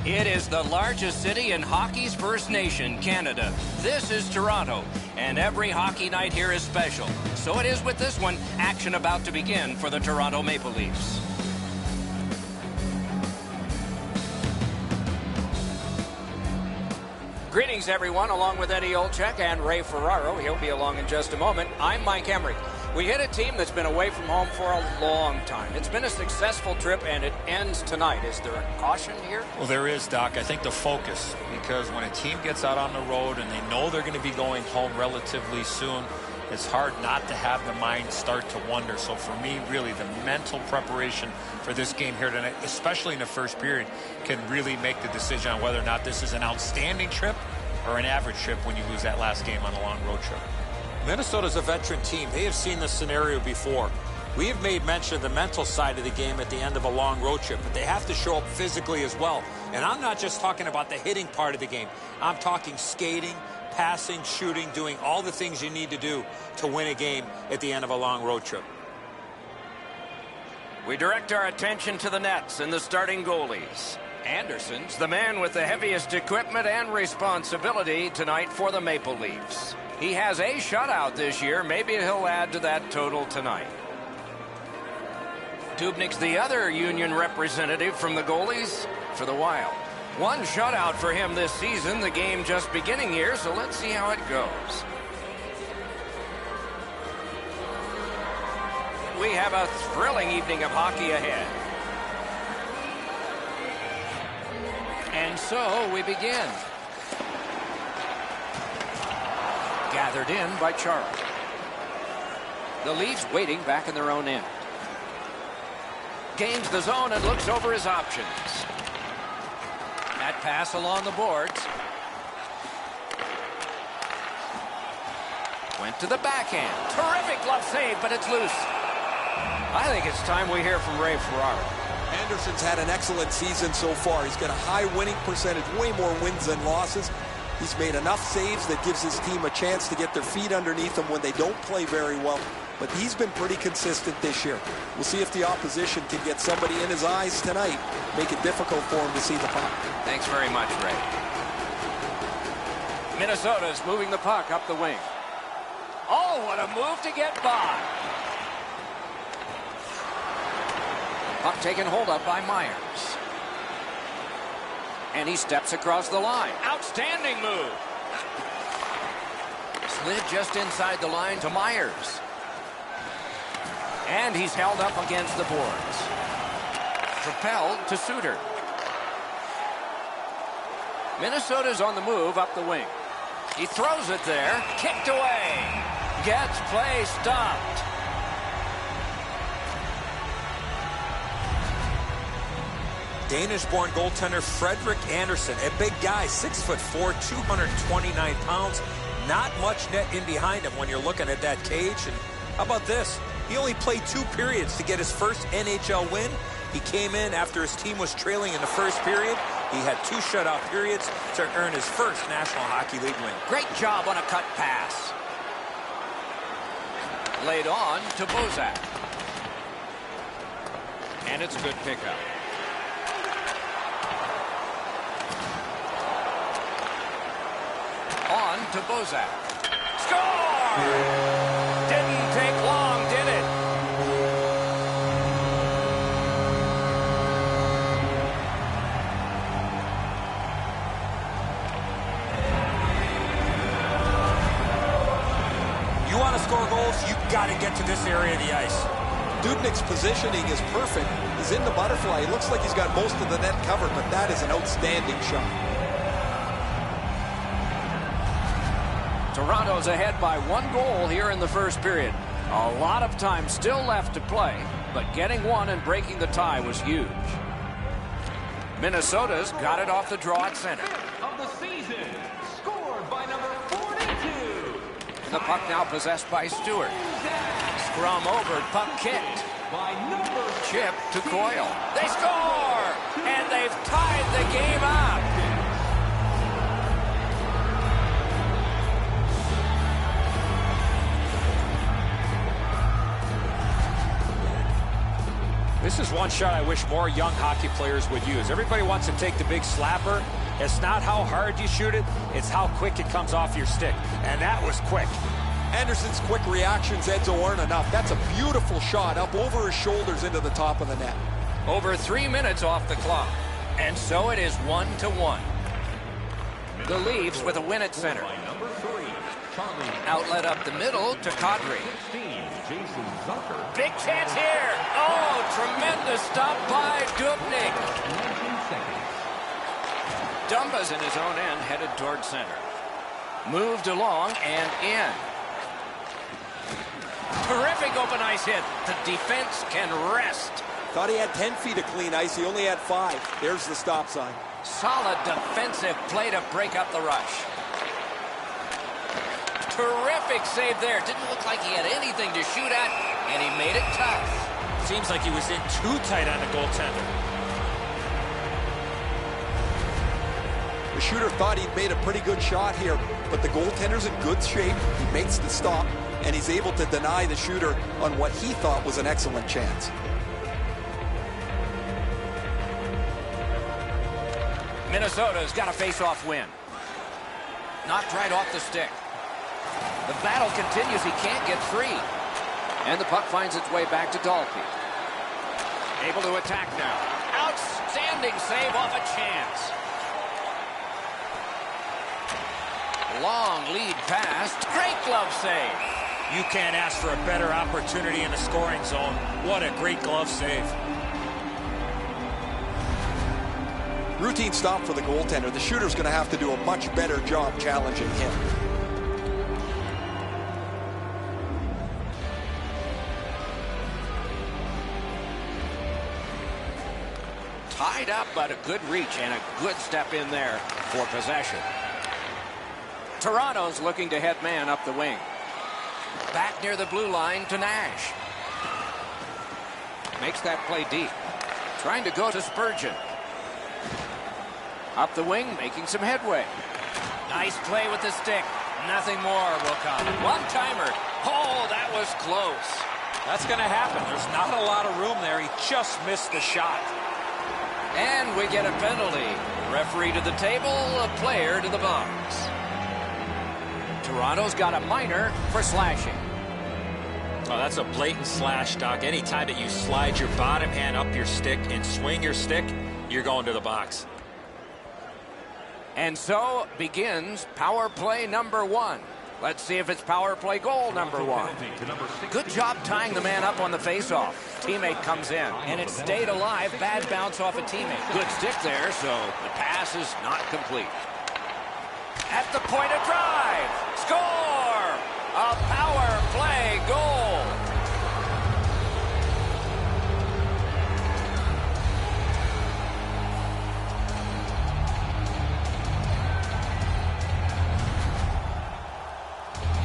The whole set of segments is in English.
It is the largest city in hockey's First Nation, Canada. This is Toronto, and every hockey night here is special. So it is with this one, action about to begin for the Toronto Maple Leafs. Greetings, everyone, along with Eddie Olczyk and Ray Ferraro. He'll be along in just a moment. I'm Mike Emery. We hit a team that's been away from home for a long time. It's been a successful trip, and it ends tonight. Is there a caution here? Well, there is, Doc. I think the focus, because when a team gets out on the road and they know they're going to be going home relatively soon, it's hard not to have the mind start to wonder. So for me, really, the mental preparation for this game here tonight, especially in the first period, can really make the decision on whether or not this is an outstanding trip or an average trip when you lose that last game on a long road trip. Minnesota's a veteran team. They have seen this scenario before. We have made mention of the mental side of the game at the end of a long road trip, but they have to show up physically as well. And I'm not just talking about the hitting part of the game. I'm talking skating, passing, shooting, doing all the things you need to do to win a game at the end of a long road trip. We direct our attention to the nets and the starting goalies. Anderson's the man with the heaviest equipment and responsibility tonight for the Maple Leafs. He has a shutout this year. Maybe he'll add to that total tonight. Dubnik's the other Union representative from the goalies for the Wild. One shutout for him this season, the game just beginning here, so let's see how it goes. We have a thrilling evening of hockey ahead. And so we begin. Gathered in by Charles. The Leafs waiting back in their own end. Gains the zone and looks over his options. That pass along the boards. Went to the backhand. Terrific glove save, but it's loose. I think it's time we hear from Ray Ferraro. Anderson's had an excellent season so far. He's got a high winning percentage, way more wins than losses. He's made enough saves that gives his team a chance to get their feet underneath them when they don't play very well. But he's been pretty consistent this year. We'll see if the opposition can get somebody in his eyes tonight, make it difficult for him to see the puck. Thanks very much, Ray. Minnesota's moving the puck up the wing. Oh, what a move to get by. Puck taken hold of by Myers. And he steps across the line. Outstanding move. Slid just inside the line to Myers. And he's held up against the boards. Propelled to Suter. Minnesota's on the move up the wing. He throws it there. Kicked away. Gets play stopped. Danish-born goaltender Frederik Andersen, a big guy, 6'4", 229 pounds. Not much net in behind him when you're looking at that cage. And how about this? He only played 2 periods to get his first NHL win. He came in after his team was trailing in the first period. He had 2 shutout periods to earn his first National Hockey League win. Great job on a cut pass. Laid on to Bozak. And it's a good pickup. On to Bozak. Score! Didn't take long, did it? You want to score goals, you got to get to this area of the ice. Dubnik's positioning is perfect. He's in the butterfly. He looks like he's got most of the net covered, but that is an outstanding shot. Toronto's ahead by 1 goal here in the first period. A lot of time still left to play, but getting one and breaking the tie was huge. Minnesota's got it off the draw at center. Of the season, scored by number 42. And the puck now possessed by Stewart. Scrum over, puck kicked. By number Chip to Coyle. They score! And they've tied the game up. This is one shot I wish more young hockey players would use. Everybody wants to take the big slapper. It's not how hard you shoot it, it's how quick it comes off your stick. And that was quick. Anderson's quick reactions, Edzo, aren't enough. That's a beautiful shot up over his shoulders into the top of the net. Over 3 minutes off the clock. And so it is 1-1. The Leafs with a win at center. Outlet up the middle to Kadri. Big chance here. Oh, tremendous stop by Dubnyk. Dumba's in his own end, headed toward center. Moved along and in. Terrific open ice hit. The defense can rest. Thought he had 10 feet of clean ice. He only had 5. There's the stop sign. Solid defensive play to break up the rush. Terrific save there. Didn't look like he had anything to shoot at, and he made it tough. Seems like he was in too tight on the goaltender. The shooter thought he'd made a pretty good shot here, but the goaltender's in good shape. He makes the stop, and he's able to deny the shooter on what he thought was an excellent chance. Minnesota's got a face-off win. Knocked right off the stick. The battle continues. He can't get free. And the puck finds its way back to Dalkey. Able to attack now. Outstanding save off a chance. Long lead pass. Great glove save. You can't ask for a better opportunity in the scoring zone. What a great glove save. Routine stop for the goaltender. The shooter's going to have to do a much better job challenging him. Tied up, but a good reach and a good step in there for possession. Toronto's looking to head man up the wing. Back near the blue line to Nash. Makes that play deep. Trying to go to Spurgeon. Up the wing, making some headway. Nice play with the stick. Nothing more will come. One-timer. Oh, that was close. That's going to happen. There's not a lot of room there. He just missed the shot. And we get a penalty. Referee to the table, a player to the box. Toronto's got a minor for slashing. Oh, that's a blatant slash, Doc. Anytime that you slide your bottom hand up your stick and swing your stick, you're going to the box. And so begins power play number 1. Let's see if it's power play goal number 1. Good job tying the man up on the faceoff. Teammate comes in, and it stayed alive. Bad bounce off a teammate. Good stick there, so the pass is not complete. At the point of drive. Score! A power play goal.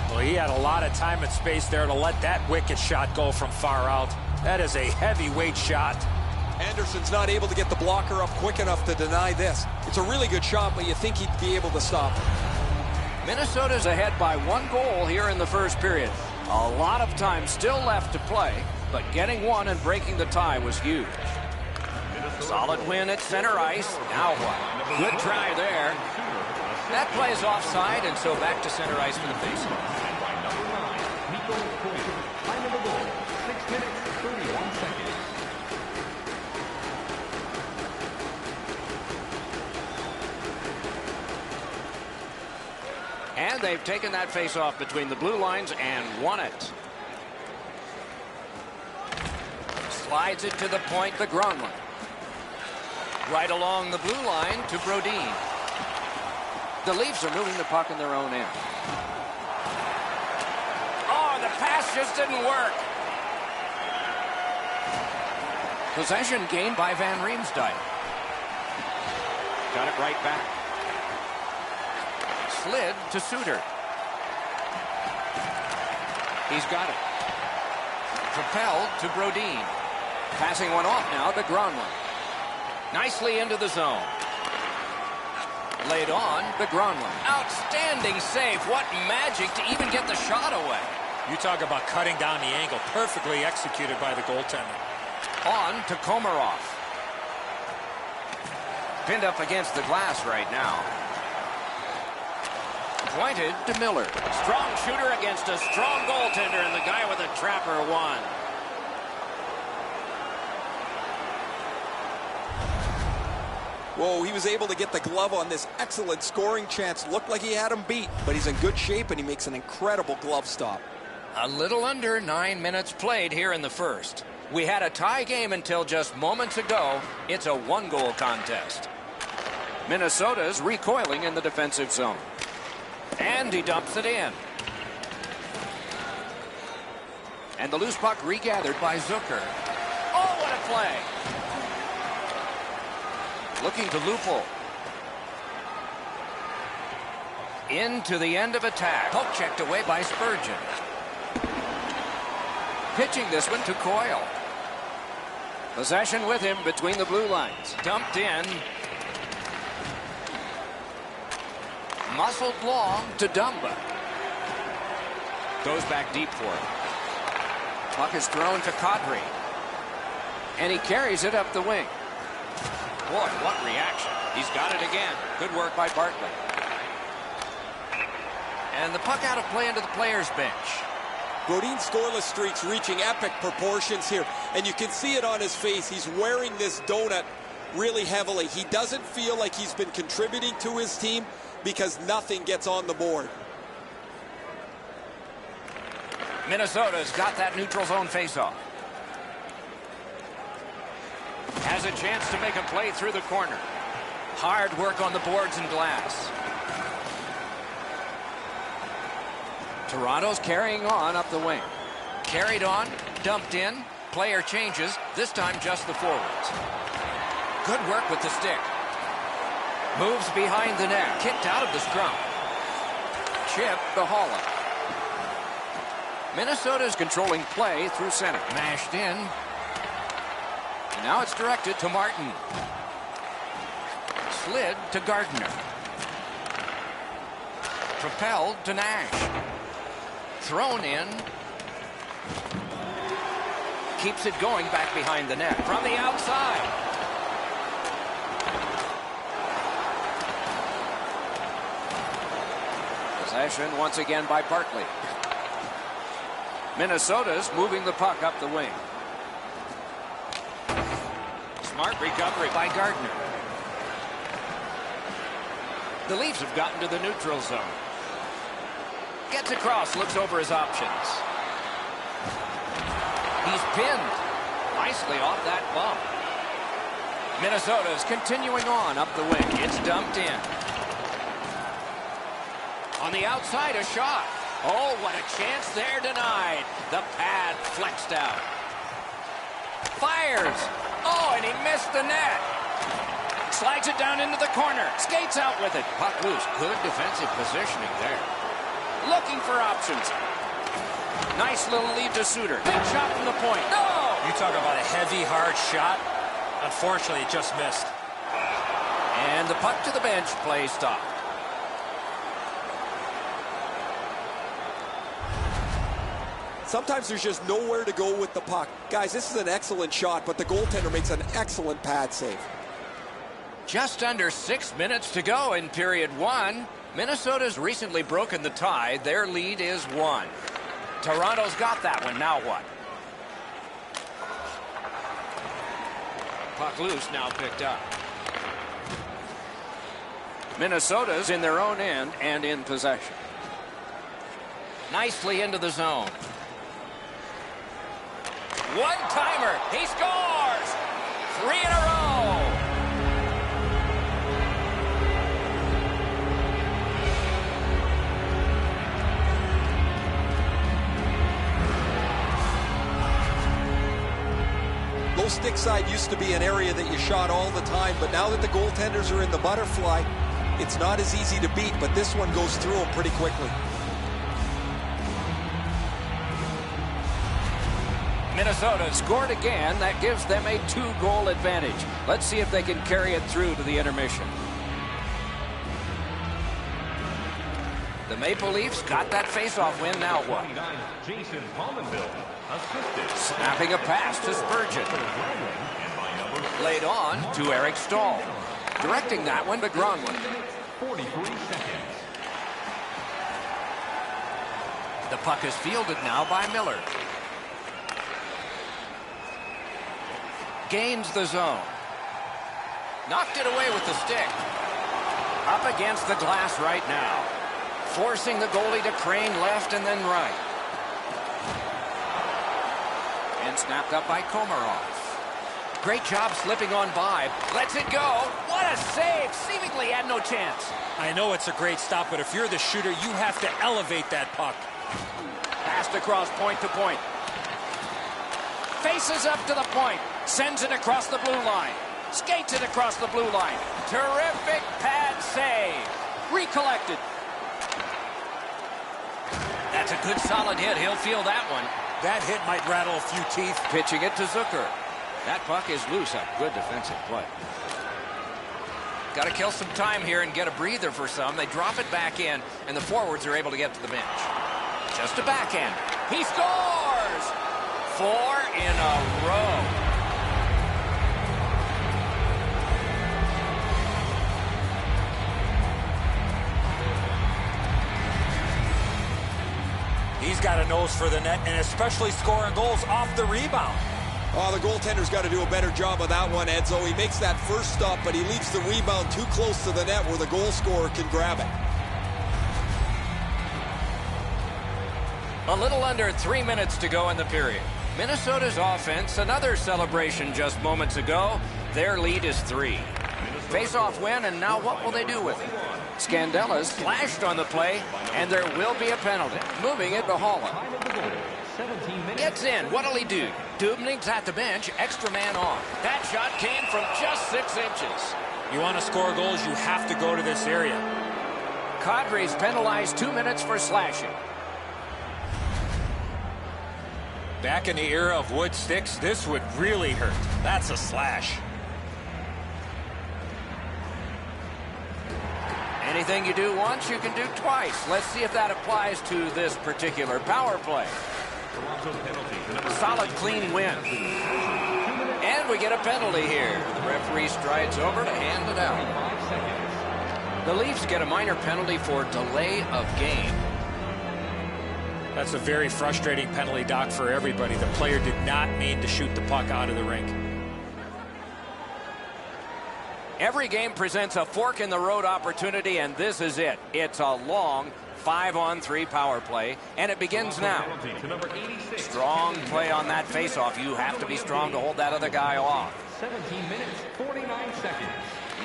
Well, he had a lot of time and space there to let that wicked shot go from far out. That is a heavyweight shot. Anderson's not able to get the blocker up quick enough to deny this. It's a really good shot, but you think he'd be able to stop it. Minnesota's ahead by 1 goal here in the first period. A lot of time still left to play, but getting one and breaking the tie was huge. Solid win at center ice. Now what? Good try there. That plays offside, and so back to center ice for the faceoff. And they've taken that face-off between the blue lines and won it. Slides it to the point, the Gronlund. Right along the blue line to Brodin. The Leafs are moving the puck in their own end. Oh, the pass just didn't work. Possession gained by Van Riemsdyk. Got it right back. Slid to Suter. He's got it. Propelled to Brodin. Passing one off now to Gronlund. Nicely into the zone. Laid on to Gronlund. Outstanding save. What magic to even get the shot away. You talk about cutting down the angle. Perfectly executed by the goaltender. On to Komarov. Pinned up against the glass right now. Pointed to Miller. Strong shooter against a strong goaltender, and the guy with a trapper won. Whoa, he was able to get the glove on this excellent scoring chance. Looked like he had him beat, but he's in good shape, and he makes an incredible glove stop. A little under 9 minutes played here in the first. We had a tie game until just moments ago. It's a one-goal contest. Minnesota's recoiling in the defensive zone. And he dumps it in. And the loose puck regathered by Zucker. Oh, what a play! Looking to Lupul. Into the end of attack. Poke checked away by Spurgeon. Pitching this one to Coyle. Possession with him between the blue lines. Dumped in. Muscled long to Dumba. Goes back deep for it. Puck is thrown to Kadri. And he carries it up the wing. Boy, what reaction. He's got it again. Good work by Bartley. And the puck out of play into the players' bench. Brodin's scoreless streak's reaching epic proportions here, and you can see it on his face. He's wearing this donut really heavily. He doesn't feel like he's been contributing to his team because nothing gets on the board. Minnesota's got that neutral zone faceoff. Has a chance to make a play through the corner. Hard work on the boards and glass. Toronto's carrying on up the wing. Carried on, dumped in, player changes, this time just the forwards. Good work with the stick. Moves behind the net, kicked out of the scrum. Chip to Holland. Minnesota's controlling play through center. Mashed in. And now it's directed to Martin. Slid to Gardner. Propelled to Nash. Thrown in. Keeps it going back behind the net. From the outside. Possession once again by Bartley. Minnesota's moving the puck up the wing. Smart recovery by Gardner. The Leafs have gotten to the neutral zone. Gets across, looks over his options. He's pinned. Nicely off that bump. Minnesota's continuing on up the wing. It's dumped in. On the outside, a shot. Oh, what a chance there denied. The pad flexed out. Fires. Oh, and he missed the net. Slides it down into the corner. Skates out with it. Puck loose. Good defensive positioning there. Looking for options. Nice little lead to Suter. Big shot from the point. No! You talk about a heavy, hard shot. Unfortunately, it just missed. And the puck to the bench. Play stop. Sometimes there's just nowhere to go with the puck. Guys, this is an excellent shot, but the goaltender makes an excellent pad save. Just under 6 minutes to go in period one. Minnesota's recently broken the tie. Their lead is 1. Toronto's got that one. Now what? Puck loose, now picked up. Minnesota's in their own end and in possession. Nicely into the zone. One-timer. He scores! 3 in a row. Low stick side used to be an area that you shot all the time, but now that the goaltenders are in the butterfly, it's not as easy to beat, but this one goes through them pretty quickly. Minnesota scored again. That gives them a 2-goal advantage. Let's see if they can carry it through to the intermission. The Maple Leafs got that faceoff win. Now what? Jason Pominville. Snapping a pass to Spurgeon. Laid on to Eric Stahl. Directing that one to Gronlund. 43 seconds. The puck is fielded now by Miller. Gains the zone. Knocked it away with the stick. Up against the glass right now. Forcing the goalie to crane left and then right. And snapped up by Komarov. Great job slipping on by. Lets it go. What a save. Seemingly had no chance. I know it's a great stop, but if you're the shooter, you have to elevate that puck. Passed across point to point. Faces up to the point. Sends it across the blue line. Skates it across the blue line. Terrific pad save. Recollected. That's a good solid hit. He'll feel that one. That hit might rattle a few teeth. Pitching it to Zucker. That puck is loose. A good defensive play. Got to kill some time here and get a breather for some. They drop it back in, and the forwards are able to get to the bench. Just a backhand. He scores! 4 in a row. He's got a nose for the net, and especially scoring goals off the rebound. Oh, the goaltender's got to do a better job of that one, Edzo. He makes that first stop, but he leaves the rebound too close to the net where the goal scorer can grab it. A little under 3 minutes to go in the period. Minnesota's offense, another celebration just moments ago. Their lead is 3. Face-off win, and now what will they do with it? Scandella splashed on the play, and there will be a penalty. Moving it to Holland. Gets in. What'll he do? Dubning's at the bench. Extra man on. That shot came from just 6 inches. You want to score goals, you have to go to this area. Kadri's penalized 2 minutes for slashing. Back in the era of wood sticks, this would really hurt. That's a slash. Anything you do once, you can do twice. Let's see if that applies to this particular power play. Solid, clean win. And we get a penalty here. The referee strides over to hand it out. The Leafs get a minor penalty for delay of game. That's a very frustrating penalty, Doc, for everybody. The player did not mean to shoot the puck out of the rink. Every game presents a fork-in-the-road opportunity, and this is it. It's a long 5-on-3 power play, and it begins now. Strong play on that face-off. You have to be strong to hold that other guy off. 17 minutes, 49 seconds.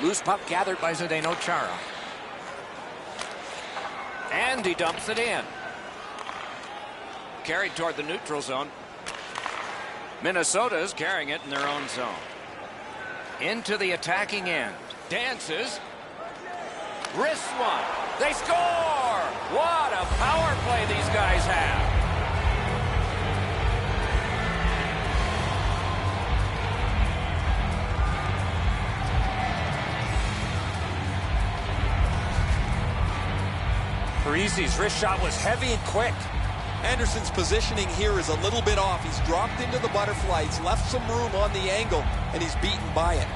Loose puck gathered by Zdeno Chara. And he dumps it in. Carried toward the neutral zone. Minnesota's carrying it in their own zone. Into the attacking end. Dances. Wrists one. They score! What a power play these guys have. Parise's wrist shot was heavy and quick. Anderson's positioning here is a little bit off. He's dropped into the butterfly. He's left some room on the angle, and he's beaten by it.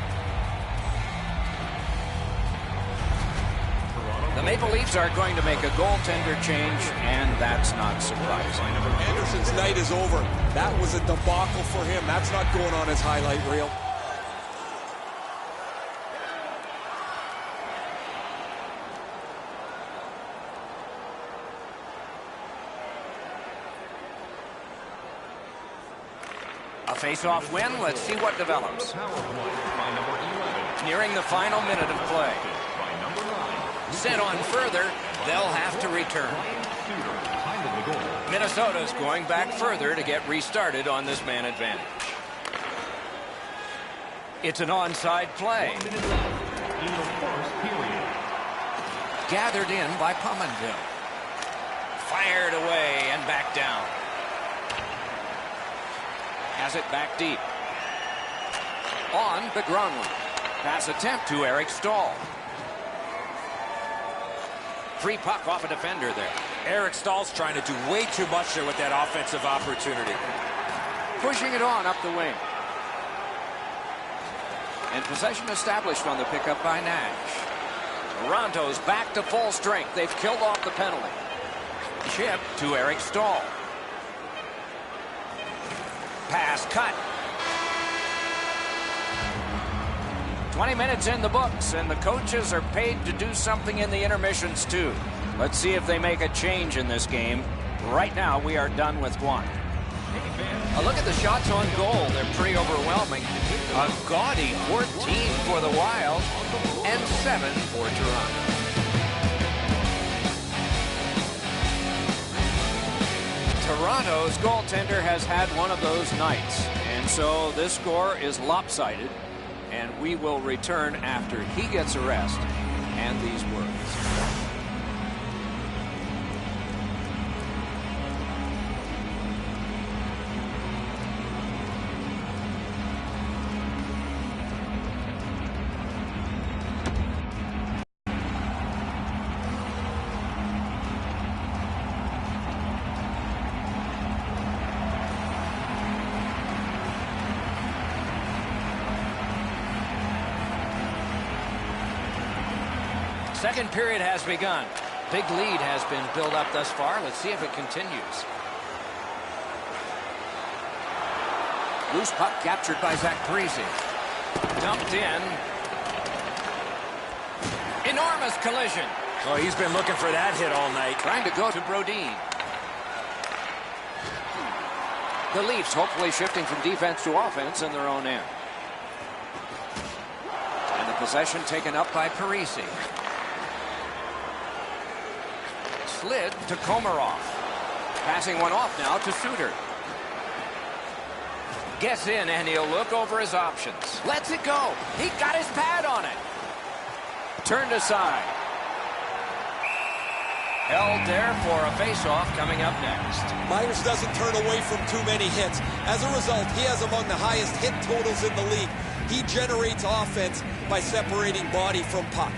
The Maple Leafs are going to make a goaltender change, and that's not surprising. Anderson's night is over. That was a debacle for him. That's not going on his highlight reel. A face-off win. Let's see what develops. Nearing the final minute of play. Sent on further, they'll have to return. Minnesota's going back further to get restarted on this man advantage. It's an onside play. Gathered in by Pominville. Fired away and back down. Has it back deep. On to Gronlund. Pass attempt to Eric Stahl. Free puck off a defender there. Eric Stahl's trying to do way too much there with that offensive opportunity. pushing it on up the wing. And possession established on the pickup by Nash. Toronto's back to full strength. They've killed off the penalty. Chip to Eric Stahl. Pass cut. 20 minutes in the books, and the coaches are paid to do something in the intermissions too. Let's see if they make a change in this game. Right now, we are done with one. Look at the shots on goal. They're pretty overwhelming. A gaudy 14 for the Wild and 7 for Toronto. Toronto's goaltender has had one of those nights, and so this score is lopsided, and we will return after he gets a rest and these words. Second period has begun. Big lead has been built up thus far. Let's see if it continues. Loose puck captured by Zach Parise. Dumped in. Enormous collision. Oh, he's been looking for that hit all night. Trying to go to Brodin. The Leafs hopefully shifting from defense to offense in their own end. And the possession taken up by Parise. Slid to Komarov. Passing one off now to Suter. Gets in and he'll look over his options. Lets it go. He got his pad on it. Turned aside. Held there for a face-off coming up next. Myers doesn't turn away from too many hits. As a result, he has among the highest hit totals in the league. He generates offense by separating body from puck.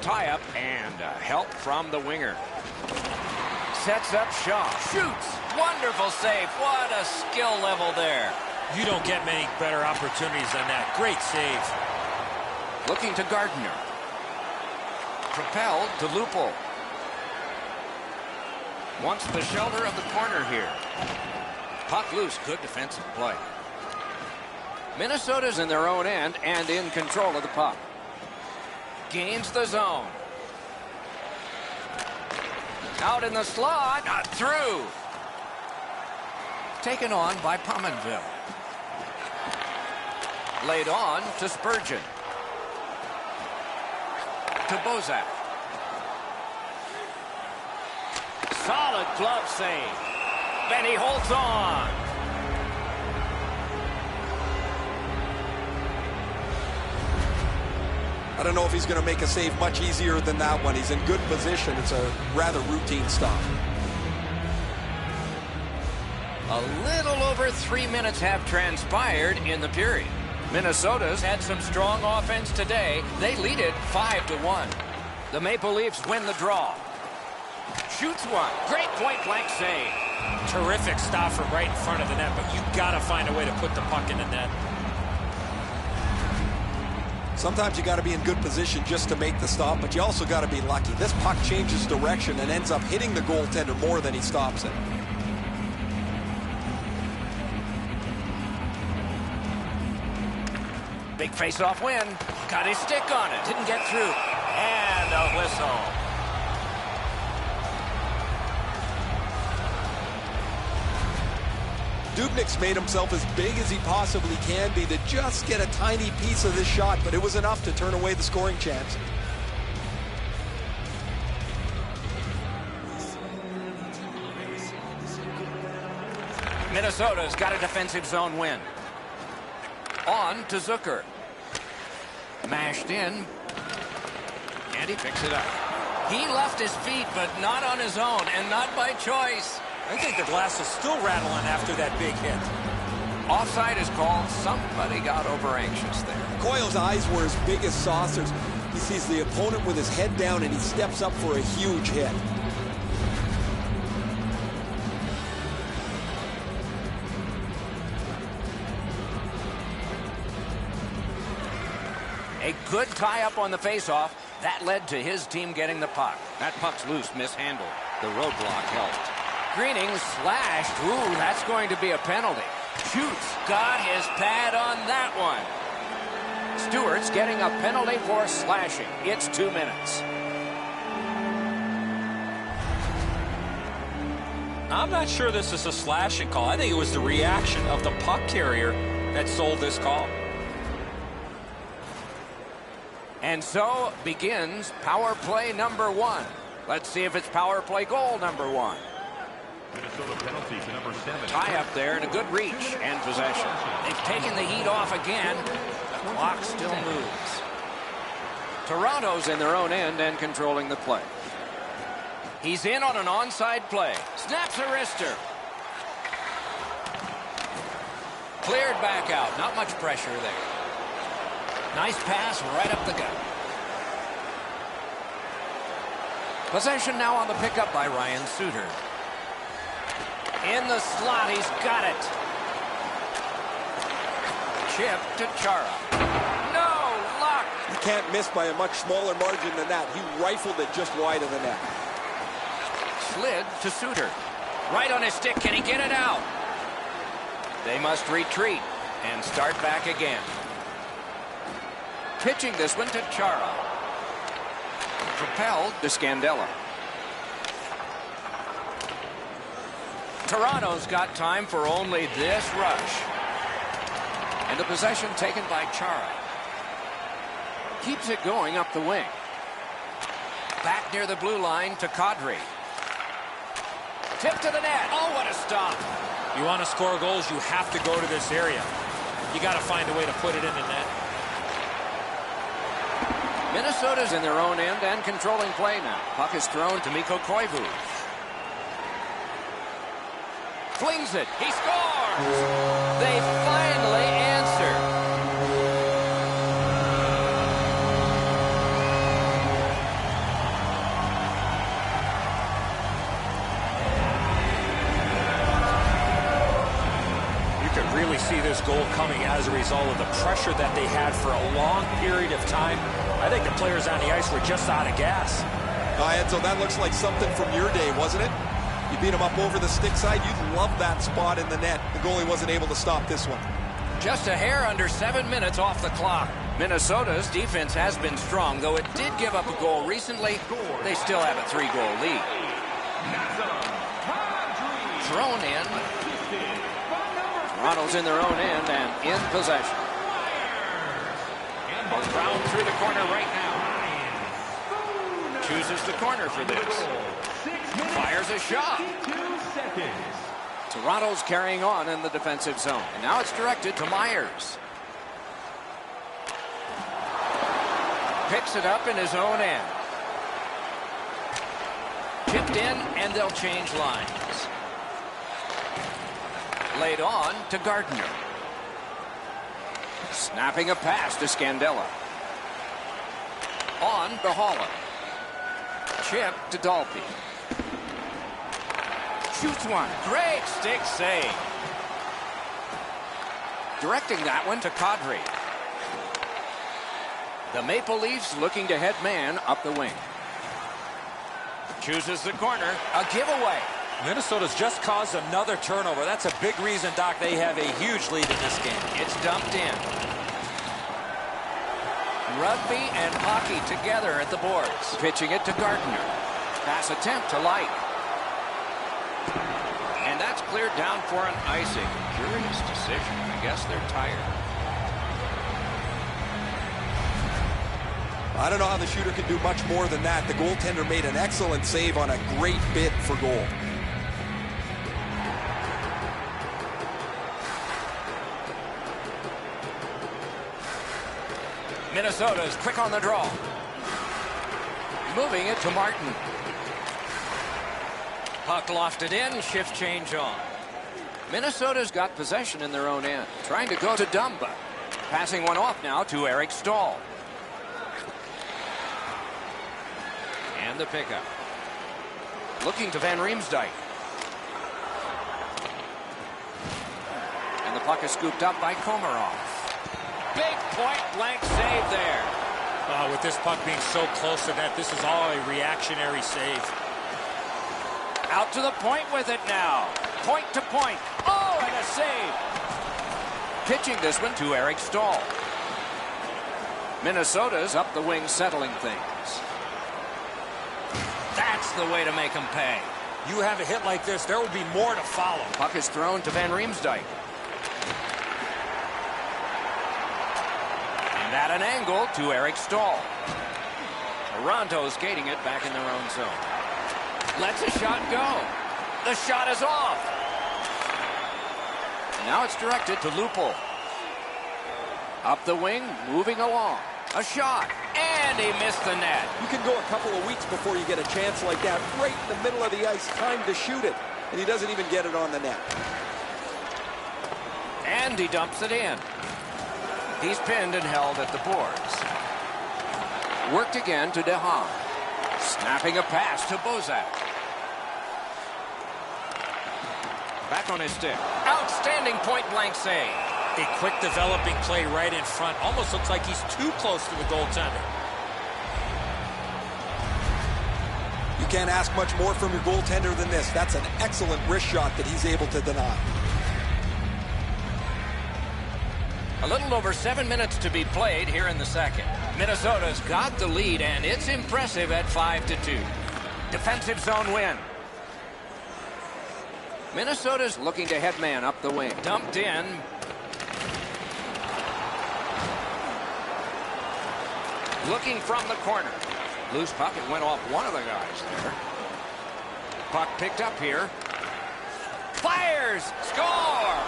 Tie-up and help from the winger. Sets up Shaw. Shoots. Wonderful save. What a skill level there. You don't get many better opportunities than that. Great save. Looking to Gardner. Propelled to Lupul. Wants the shelter of the corner here. Puck loose. Good defensive play. Minnesota's in their own end and in control of the puck. Gains the zone. Out in the slot. Not through. Taken on by Pominville. Laid on to Spurgeon. To Bozak. Solid glove save. Then he holds on. I don't know if he's going to make a save much easier than that one. He's in good position. It's a rather routine stop. A little over 3 minutes have transpired in the period. Minnesota's had some strong offense today. They lead it 5-1. The Maple Leafs win the draw. Shoots one. Great point-blank save. Terrific stop from right in front of the net, but you got to find a way to put the puck in the net. Sometimes you got to be in good position just to make the stop, but you also got to be lucky. This puck changes direction and ends up hitting the goaltender more than he stops it. Big face-off win. Got his stick on it. Didn't get through. And a whistle. Dubnyk's made himself as big as he possibly can be to just get a tiny piece of this shot, but it was enough to turn away the scoring chance. Minnesota's got a defensive zone win. On to Zucker. Mashed in. And he picks it up. He left his feet, but not on his own, and not by choice. I think the glass is still rattling after that big hit. Offside is called. Somebody got over anxious there. Coyle's eyes were as big as saucers. He sees the opponent with his head down, and he steps up for a huge hit. A good tie-up on the face-off. That led to his team getting the puck. That puck's loose, mishandled. The roadblock helped. Greening slashed. Ooh, that's going to be a penalty. Shoots. Got his pad on that one. Stewart's getting a penalty for slashing. It's 2 minutes. I'm not sure this is a slashing call. I think it was the reaction of the puck carrier that sold this call. And so begins power play number 1. Let's see if it's power play goal number 1. Minnesota penalty to number 7. Tie up there and a good reach and possession. They've taken the heat off again. The clock still moves. Toronto's in their own end and controlling the play. He's in on an onside play. Snaps a wrister. Cleared back out. Not much pressure there. Nice pass right up the gut. Possession now on the pickup by Ryan Suter. In the slot, he's got it. Chip to Chara. No luck. You can't miss by a much smaller margin than that. He rifled it just wide of the net. Slid to Suter. Right on his stick. Can he get it out? They must retreat and start back again. Pitching this one to Chara. Propelled to Scandella. Toronto's got time for only this rush. And the possession taken by Chara. Keeps it going up the wing. Back near the blue line to Kadri. Tip to the net. Oh, what a stop. You want to score goals, you have to go to this area. You got to find a way to put it in the net. Minnesota's in their own end and controlling play now. Puck is thrown to Mikko Koivu. Flings it. He scores! They finally answer. Really see this goal coming as a result of the pressure that they had for a long period of time. I think the players on the ice were just out of gas. Enzo, that looks like something from your day, wasn't it? You beat him up over the stick side. You'd love that spot in the net. The goalie wasn't able to stop this one. Just a hair under 7 minutes off the clock. Minnesota's defense has been strong, though it did give up a goal recently. They still have a 3-goal lead. Thrown in. Toronto's in their own end and in possession. Brown through the corner right now. Chooses the corner for this. Fires a shot. Toronto's carrying on in the defensive zone. And now it's directed to Myers. Picks it up in his own end. Tipped in, and they'll change lines. Laid on to Gardner. Snapping a pass to Scandella. On to Holland. Chip to Dalby. Shoots one. Great stick save. Directing that one to Kadri. The Maple Leafs looking to head man up the wing. Chooses the corner. A giveaway. Minnesota's just caused another turnover. That's a big reason, Doc, they have a huge lead in this game. It's dumped in. Rugby and hockey together at the boards. Pitching it to Gardner. Pass attempt to Light. And that's cleared down for an icing. Curious decision. I guess they're tired. I don't know how the shooter can do much more than that. The goaltender made an excellent save on a great bid for goal. Minnesota's quick on the draw. Moving it to Martin. Puck lofted in, shift change on. Minnesota's got possession in their own end. Trying to go to Dumba. Passing one off now to Eric Stahl. And the pickup. Looking to Van Riemsdyk. And the puck is scooped up by Komarov. Big point-blank save there. With this puck being so close to that, this is all a reactionary save. Out to the point with it now. Point to point. Oh, and a save. Pitching this one to Eric Stahl. Minnesota's up the wing settling things. That's the way to make them pay. You have a hit like this, there will be more to follow. Puck is thrown to Van Riemsdyk. And at an angle to Eric Stahl. Toronto skating it back in their own zone. Lets a shot go. The shot is off. Now it's directed to Lupul. Up the wing, moving along. A shot, and he missed the net. You can go a couple of weeks before you get a chance like that, right in the middle of the ice, time to shoot it, and he doesn't even get it on the net. And he dumps it in. He's pinned and held at the boards. Worked again to DeHaan. Snapping a pass to Bozak. Back on his stick. Outstanding point-blank save. A quick developing play right in front. Almost looks like he's too close to the goaltender. You can't ask much more from your goaltender than this. That's an excellent wrist shot that he's able to deny. A little over 7 minutes to be played here in the second. Minnesota's got the lead, and it's impressive at 5-2. Defensive zone win. Minnesota's looking to head man up the wing. Dumped in. Looking from the corner. Loose puck. It went off one of the guys there. Puck picked up here. Fires! Score!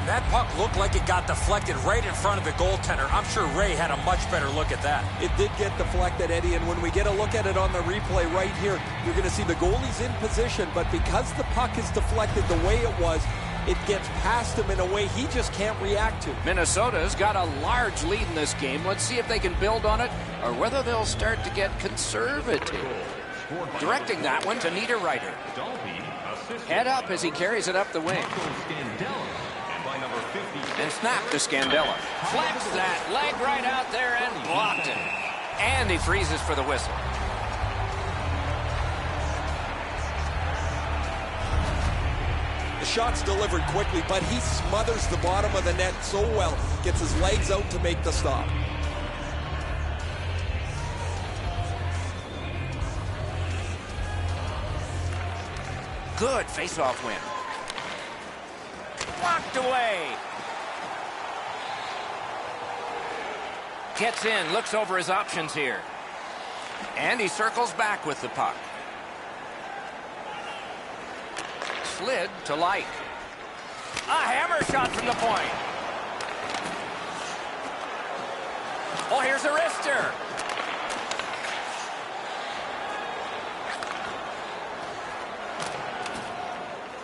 That puck looked like it got deflected right in front of the goaltender. I'm sure Ray had a much better look at that. It did get deflected, Eddie, and when we get a look at it on the replay right here, you're going to see the goalie's in position, but because the puck is deflected the way it was, it gets past him in a way he just can't react to. Minnesota's got a large lead in this game. Let's see if they can build on it or whether they'll start to get conservative. Directing that one to Niederreiter. Head up as he carries it up the wing. And snap to Scandella. Flips that leg right out there and blocked it. And he freezes for the whistle. The shot's delivered quickly, but he smothers the bottom of the net so well. Gets his legs out to make the stop. Good face-off win. Blocked away. Gets in, looks over his options here. And he circles back with the puck. Slid to Light. A hammer shot from the point. Oh, here's a wrister.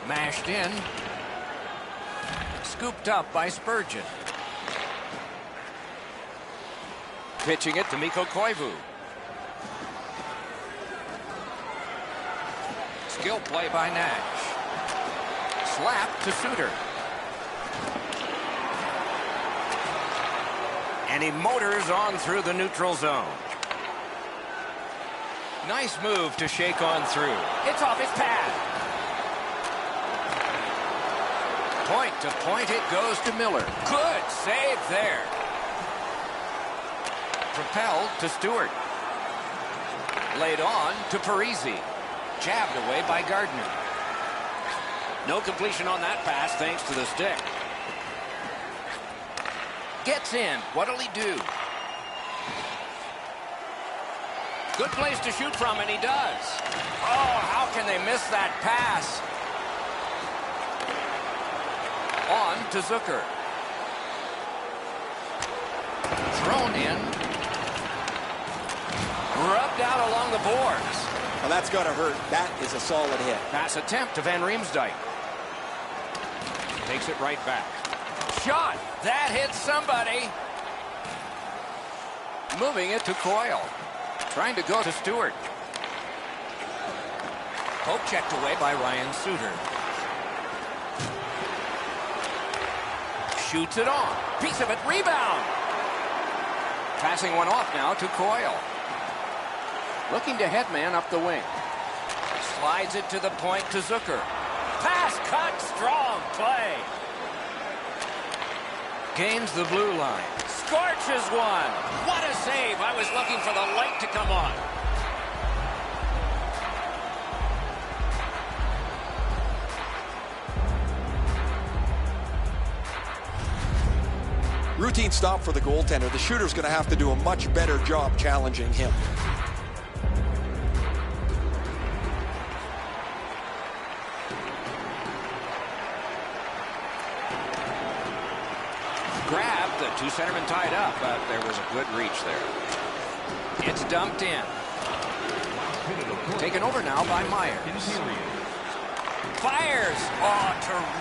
Mashed in. Scooped up by Spurgeon. Pitching it to Mikko Koivu. Skill play by Nash. Slap to Suter. And he motors on through the neutral zone. Nice move to shake on through. It's off his pad. Point to point it goes to Miller. Good save there. Propelled to Stewart. Laid on to Parisi. Jabbed away by Gardner. No completion on that pass thanks to the stick. Gets in. What'll he do? Good place to shoot from, and he does. Oh, how can they miss that pass? On to Zucker. Thrown in. Rubbed out along the boards. Well, that's got to hurt. That is a solid hit. Pass attempt to Van Riemsdyk. Takes it right back. Shot. That hits somebody. Moving it to Coyle. Trying to go to Stewart. Poke checked away by Ryan Suter. Shoots it on. Piece of it. Rebound. Passing one off now to Coyle. Looking to headman up the wing. Slides it to the point to Zucker. Pass cut. Strong play. Gains the blue line. Scorches one. What a save. I was looking for the light to come on. Routine stop for the goaltender. The shooter's going to have to do a much better job challenging him. Grabbed, the two centermen tied up, but there was a good reach there. It's dumped in. Taken over now by Myers. Fires! Oh,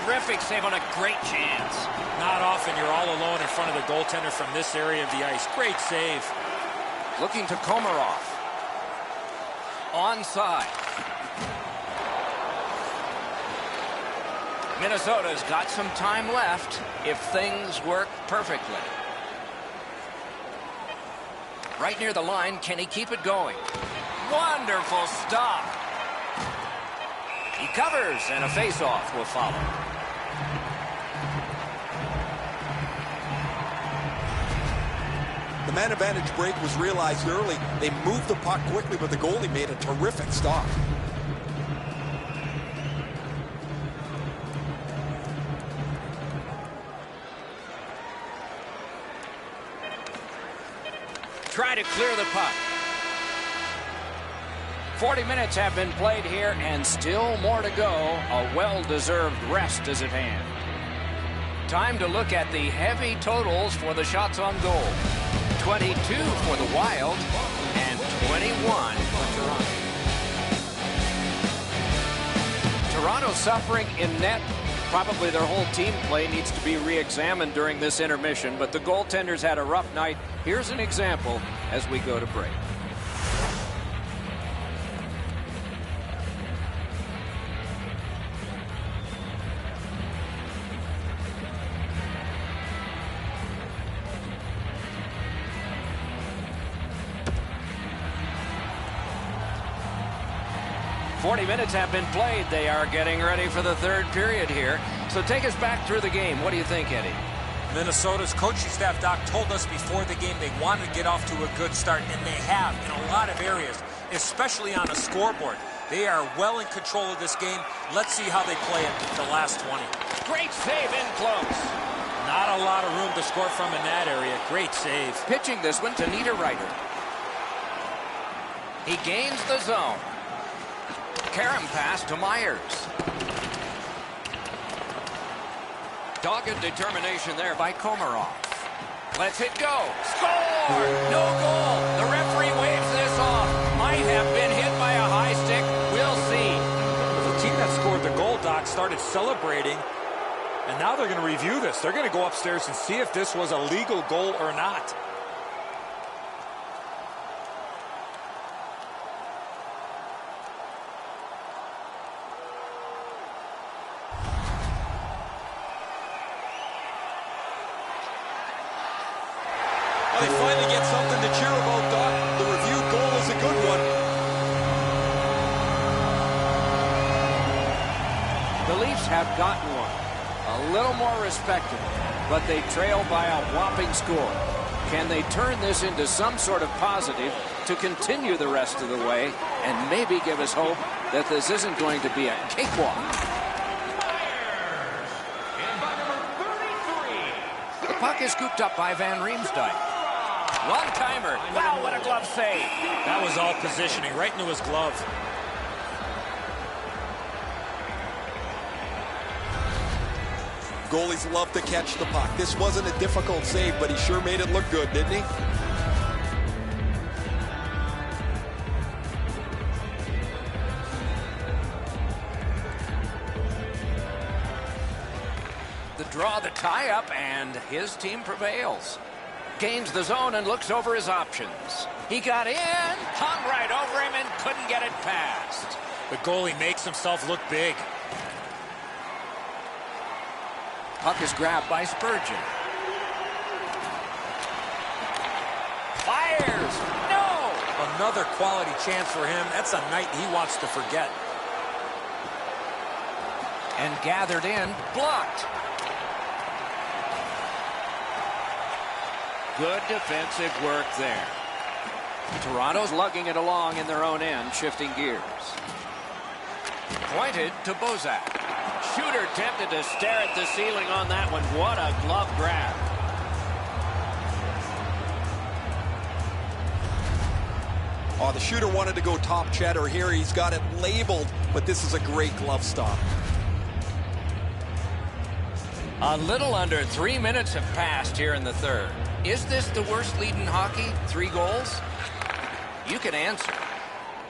terrific save on a great chance. Not often you're all alone in front of the goaltender from this area of the ice. Great save. Looking to Komarov. Onside. Minnesota's got some time left if things work perfectly. Right near the line, can he keep it going? Wonderful stop. He covers, and a face-off will follow. The man advantage break was realized early. They moved the puck quickly, but the goalie made a terrific stop. Try to clear the puck. 40 minutes have been played here, and still more to go. A well-deserved rest is at hand. Time to look at the heavy totals for the shots on goal. 22 for the Wild, and 21 for Toronto. Toronto suffering in net. Probably their whole team play needs to be re-examined during this intermission, but the goaltenders had a rough night. Here's an example as we go to break. .40 minutes have been played. They are getting ready for the third period here. So take us back through the game. What do you think, Eddie? Minnesota's coaching staff, Doc, told us before the game they wanted to get off to a good start, and they have in a lot of areas, especially on the scoreboard. They are well in control of this game. Let's see how they play it the last 20. Great save in close. Not a lot of room to score from in that area. Great save. Pitching this one to Niederreiter. He gains the zone. Karam pass to Myers. Dogged determination there by Komarov. Lets it go. Score! No goal. The referee waves this off. Might have been hit by a high stick. We'll see. The team that scored the goal, Doc, started celebrating, and now they're going to review this. They're going to go upstairs and see if this was a legal goal or not. They finally get something to cheer about, Doc. The review goal is a good one. The Leafs have gotten one. A little more respectable, but they trail by a whopping score. Can they turn this into some sort of positive to continue the rest of the way and maybe give us hope that this isn't going to be a cakewalk? The puck is scooped up by Van Riemsdyk. One-timer. Wow, what a glove save. That was all positioning, right into his glove. Goalies love to catch the puck. This wasn't a difficult save, but he sure made it look good, didn't he? The draw, the tie-up, and his team prevails. Gains the zone and looks over his options. He got in, hung right over him, and couldn't get it past. The goalie makes himself look big. Puck is grabbed by Spurgeon. Fires! No! Another quality chance for him. That's a night he wants to forget. And gathered in, blocked. Good defensive work there. Toronto's lugging it along in their own end, shifting gears. Pointed to Bozak. Shooter tempted to stare at the ceiling on that one. What a glove grab. Oh, the shooter wanted to go top cheddar here. He's got it labeled, but this is a great glove stop. A little under 3 minutes have passed here in the third. Is this the worst lead in hockey? 3 goals? You can answer,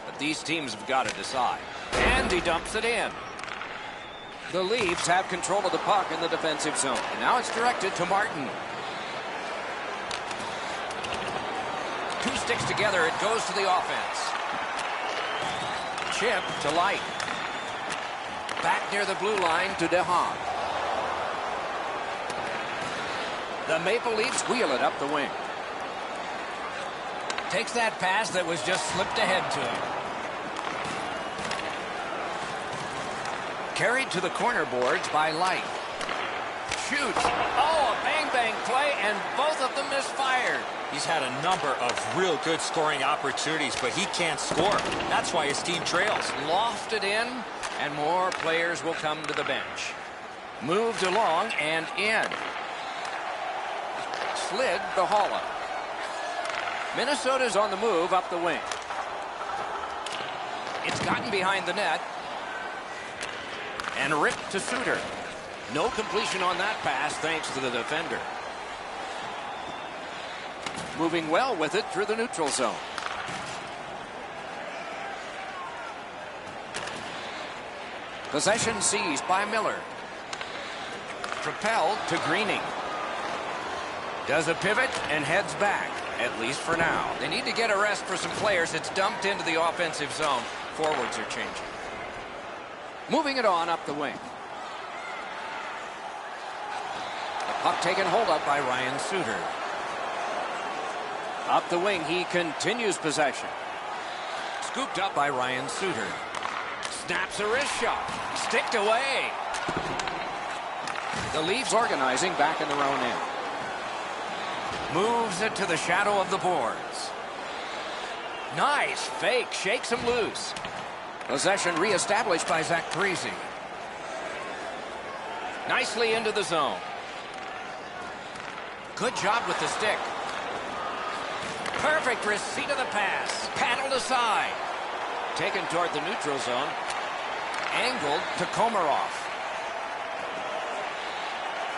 but these teams have got to decide. And he dumps it in. The Leafs have control of the puck in the defensive zone. And now it's directed to Martin. 2 sticks together, it goes to the offense. Chip to Light. Back near the blue line to DeHaan. The Maple Leafs wheel it up the wing. Takes that pass that was just slipped ahead to him. Carried to the corner boards by Light. Shoots. Oh, a bang-bang play, and both of them misfired. He's had a number of real good scoring opportunities, but he can't score. That's why his team trails. Lofted in, and more players will come to the bench. Moved along and in. Slid the Holla. Minnesota's on the move up the wing. It's gotten behind the net. And ripped to Suter. No completion on that pass thanks to the defender. Moving well with it through the neutral zone. Possession seized by Miller. Propelled to Greening. Does a pivot and heads back, at least for now. They need to get a rest for some players. It's dumped into the offensive zone. Forwards are changing. Moving it on up the wing. The puck taken hold of by Ryan Suter. Up the wing, he continues possession. Scooped up by Ryan Suter. Snaps a wrist shot. Sticked away. The Leafs organizing back in their own end. Moves it to the shadow of the boards. Nice fake. Shakes him loose. Possession reestablished by Zach Parise. Nicely into the zone. Good job with the stick. Perfect receipt of the pass. Paddled aside. Taken toward the neutral zone. Angled to Komarov.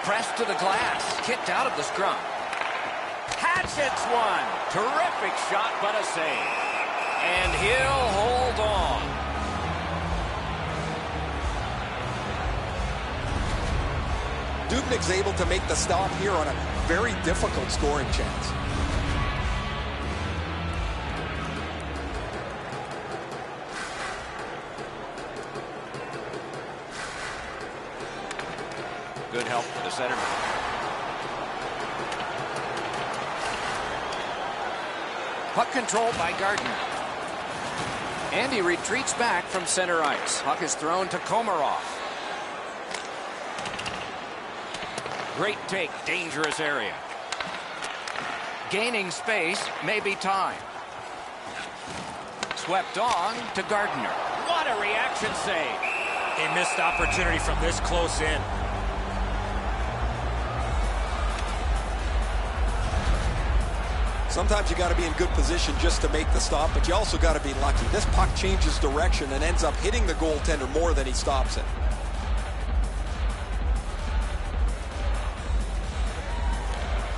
Pressed to the glass. Kicked out of the scrum. Hatchets one. Terrific shot, but a save. And he'll hold on. Dubnyk's able to make the stop here on a very difficult scoring chance. Good help for the centerman. Puck controlled by Gardner. And he retreats back from center ice. Puck is thrown to Komarov. Great take, dangerous area. Gaining space, maybe time. Swept on to Gardner. What a reaction save. A missed opportunity from this close in. Sometimes you got to be in good position just to make the stop, but you also got to be lucky. This puck changes direction and ends up hitting the goaltender more than he stops it.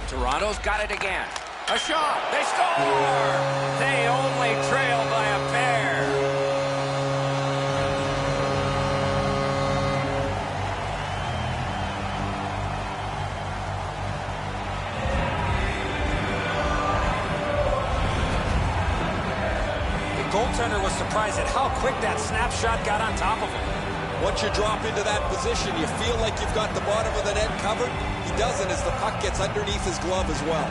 Toronto's got it again. A shot. They score. They only trail by a pair. goaltender was surprised at how quick that snapshot got on top of him. Once you drop into that position, you feel like you've got the bottom of the net covered. He doesn't as the puck gets underneath his glove as well.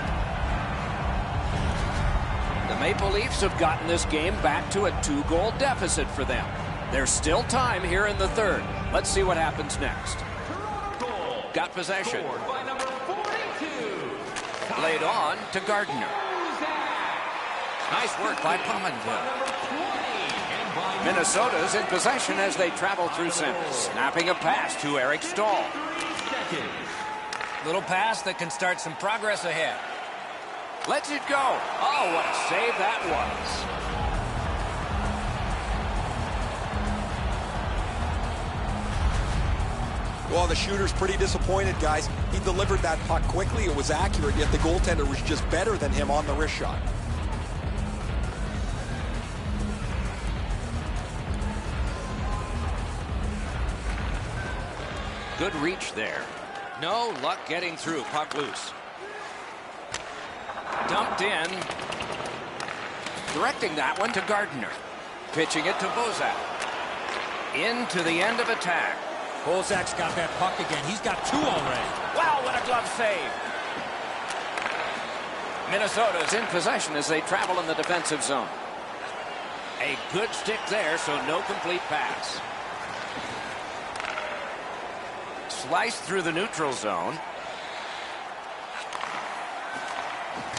The Maple Leafs have gotten this game back to a 2-goal deficit for them. There's still time here in the third. Let's see what happens next. Got possession. By number 42. Laid on to Gardner. Nice work by Pominville. Minnesota's in possession as they travel through center. Snapping a pass to Eric Stahl. Little pass that can start some progress ahead. Lets it go. Oh, what a save that was. Well, the shooter's pretty disappointed, guys. He delivered that puck quickly. It was accurate, yet the goaltender was just better than him on the wrist shot. Good reach there. No luck getting through. Puck loose. Dumped in. Directing that one to Gardner. Pitching it to Bozak. Into the end of attack. Bozak's got that puck again. He's got 2 already. Wow, what a glove save. Minnesota's in possession as they travel in the defensive zone. A good stick there, so no complete pass. Sliced through the neutral zone.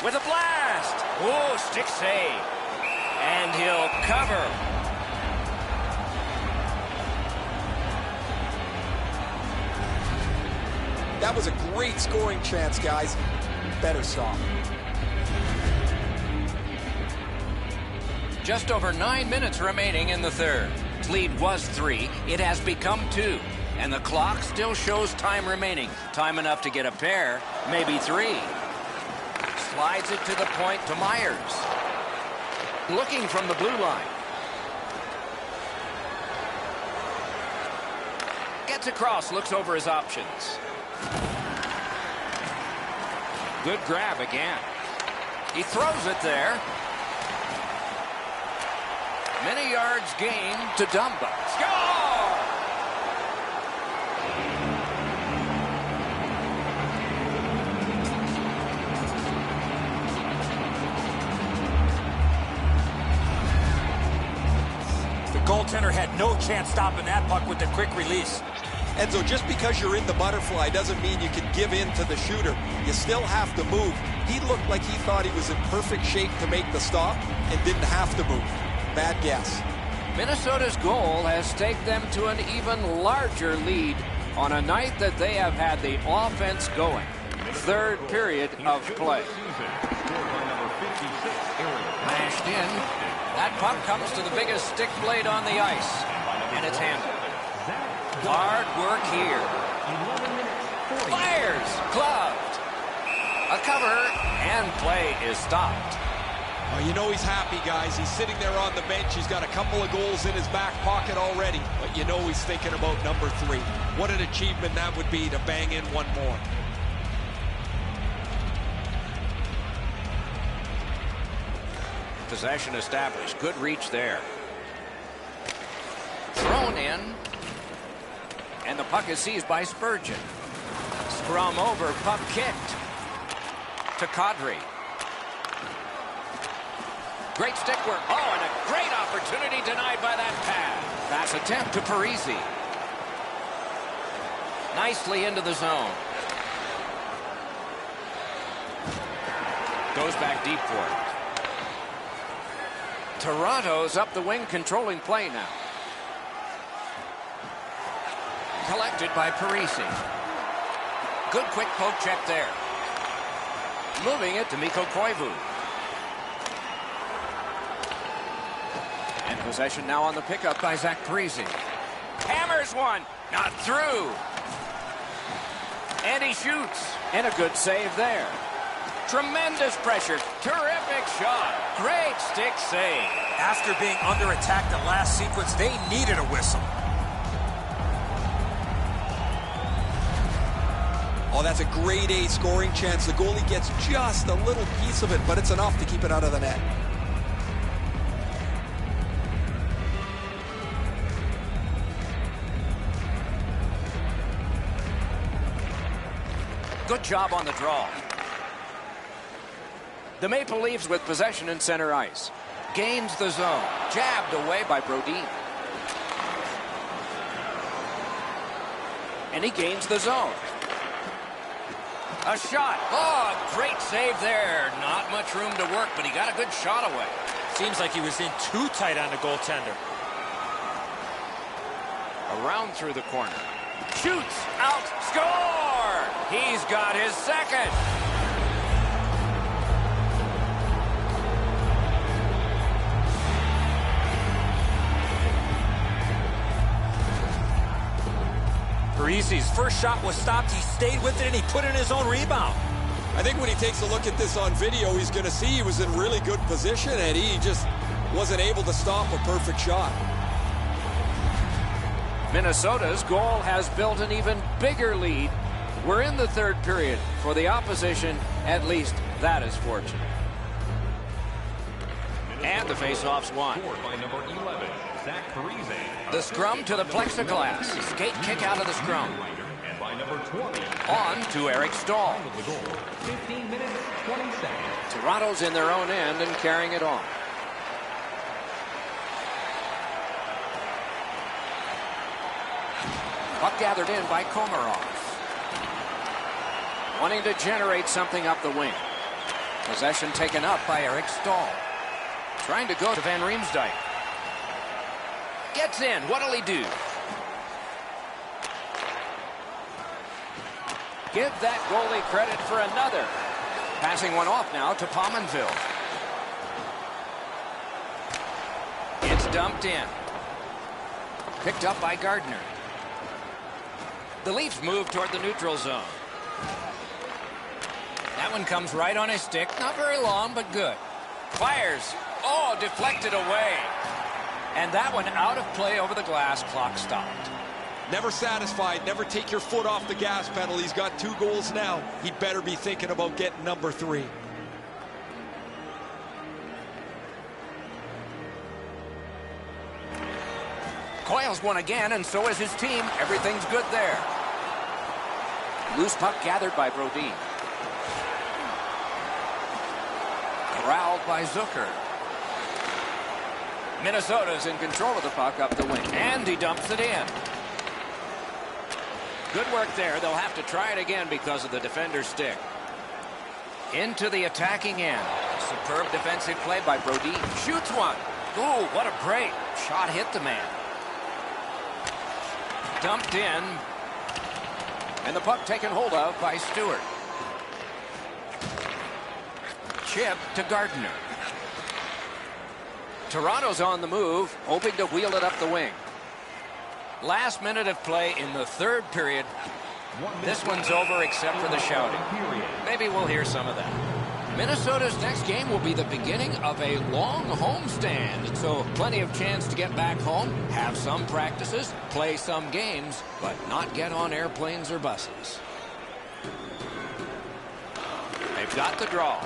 With a blast. Oh, stick save. And he'll cover. That was a great scoring chance, guys. Better stop. Just over 9 minutes remaining in the third. Lead was 3. It has become 2. And the clock still shows time remaining. Time enough to get a pair, maybe 3. Slides it to the point to Myers. Looking from the blue line. Gets across, looks over his options. Good grab again. He throws it there. Many yards gained to Dumba. Score! The goaltender had no chance stopping that puck with the quick release. Enzo, just because you're in the butterfly doesn't mean you can give in to the shooter. You still have to move. He looked like he thought he was in perfect shape to make the stop and didn't have to move. Bad guess. Minnesota's goal has staked them to an even larger lead on a night that they have had the offense going. Third period of play. Mashed in. That puck comes to the biggest stick blade on the ice, and it's handled. Hard work here. Fires, gloved. A cover, and play is stopped. Oh, you know he's happy, guys. He's sitting there on the bench. He's got a couple of goals in his back pocket already, but you know he's thinking about number 3. What an achievement that would be to bang in one more. Possession established. Good reach there. Thrown in. And the puck is seized by Spurgeon. Scrum over, puck kicked to Kadri. Great stick work. Oh, and a great opportunity denied by that pass. Pass attempt to Parisi. Nicely into the zone. Goes back deep for it. Toronto's up the wing, controlling play now. Collected by Parisi. Good quick poke check there. Moving it to Mikko Koivu. And possession now on the pickup by Zach Parisi. Hammers one. Not through. And he shoots. And a good save there. Tremendous pressure. Terrific shot. Great stick save. After being under attack the last sequence, they needed a whistle. Oh, that's a grade A scoring chance. The goalie gets just a little piece of it, but it's enough to keep it out of the net. Good job on the draw. The Maple Leafs with possession in center ice. Gains the zone. Jabbed away by Brodin. And he gains the zone. A shot. Oh, great save there. Not much room to work, but he got a good shot away. Seems like he was in too tight on the goaltender. Around through the corner. Shoots. Out. Score! He's got his second. Parisi's first shot was stopped. He stayed with it, and he put in his own rebound. I think when he takes a look at this on video, he's going to see he was in really good position, and he just wasn't able to stop a perfect shot. Minnesota's goal has built an even bigger lead. We're in the third period. For the opposition, at least that is fortunate. And the faceoff's won. By number 11, Zach Parise. The scrum to the plexiglass. Skate kick out of the scrum. And by number 20, On to Eric Stahl. the goal. 15 minutes, 20 seconds. Toronto's in their own end and carrying it on. Puck gathered in by Komarov. Wanting to generate something up the wing. Possession taken up by Eric Stahl. Trying to go to Van Riemsdyk. Gets in. What'll he do? Give that goalie credit for another. Passing one off now to Pominville. It's dumped in. Picked up by Gardner. The Leafs move toward the neutral zone. That one comes right on his stick. Not very long, but good. Fires. Oh, deflected away. And that one out of play over the glass. Clock stopped. Never satisfied. Never take your foot off the gas pedal. He's got 2 goals now. He'd better be thinking about getting number 3. Coyle's won again, and so is his team. Everything's good there. Loose puck gathered by Brodin. Corralled by Zucker. Minnesota's in control of the puck up the wing. And he dumps it in. Good work there. They'll have to try it again because of the defender's stick. Into the attacking end. Superb defensive play by Brodin. Shoots one. Ooh, what a break. Shot hit the man. Dumped in. And the puck taken hold of by Stewart. Chip to Gardner. Toronto's on the move, hoping to wheel it up the wing. Last minute of play in the third period. This one's over except for the shouting. Maybe we'll hear some of that. Minnesota's next game will be the beginning of a long homestand, so plenty of chance to get back home, have some practices, play some games, but not get on airplanes or buses. They've got the draw.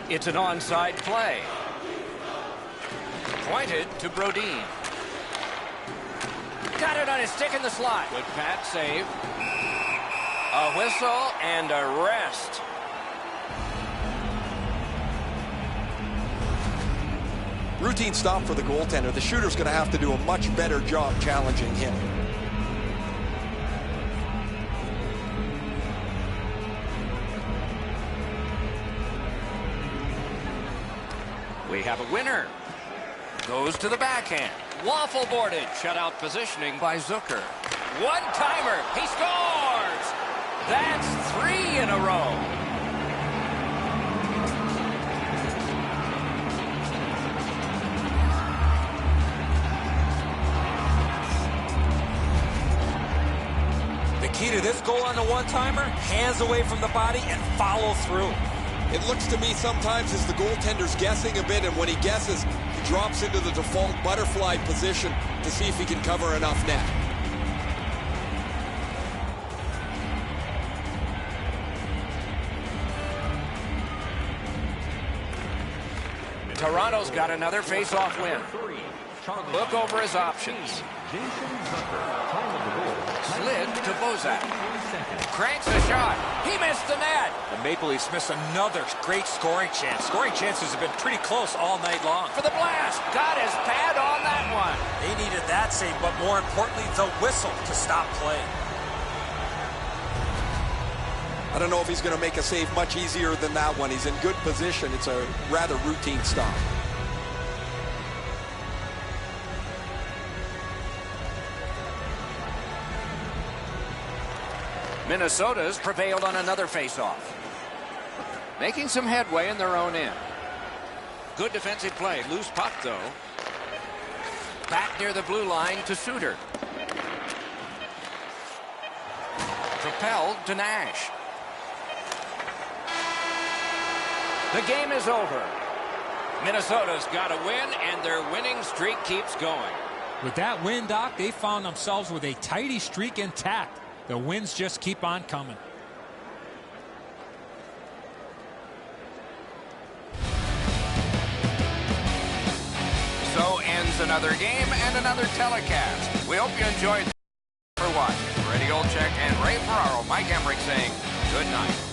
It's an onside play. Pointed to Brodin. Got it on his stick in the slot. Good pad save. A whistle and a rest. Routine stop for the goaltender. The shooter's going to have to do a much better job challenging him. We have a winner. Goes to the backhand. Waffle boarded. Shutout positioning by Zucker. One-timer. He scores! That's 3 in a row. The key to this goal on the one-timer, hands away from the body and follow through. It looks to me sometimes as the goaltender's guessing a bit, and when he guesses, he drops into the default butterfly position to see if he can cover enough net. Toronto's got another face-off win. Charlie. Look over his options. Jason Zucker. Time of the goal. Slid to Bozak. 23 seconds. Cranks a shot. He missed the net. The Maple Leafs miss another great scoring chance. Scoring chances have been pretty close all night long. For the blast. Got his pad on that one. They needed that save, but more importantly, the whistle to stop play. I don't know if he's going to make a save much easier than that one. He's in good position. It's a rather routine stop. Minnesota's prevailed on another faceoff. Making some headway in their own end. Good defensive play. Loose puck, though. Back near the blue line to Suter. Propelled to Nash. The game is over. Minnesota's got a win, and their winning streak keeps going. With that win, Doc, they found themselves with a tidy streak intact. The wins just keep on coming. So ends another game and another telecast. We hope you enjoyed. For watching. Freddie Olczyk and Ray Ferraro, Mike Emmerich saying good night.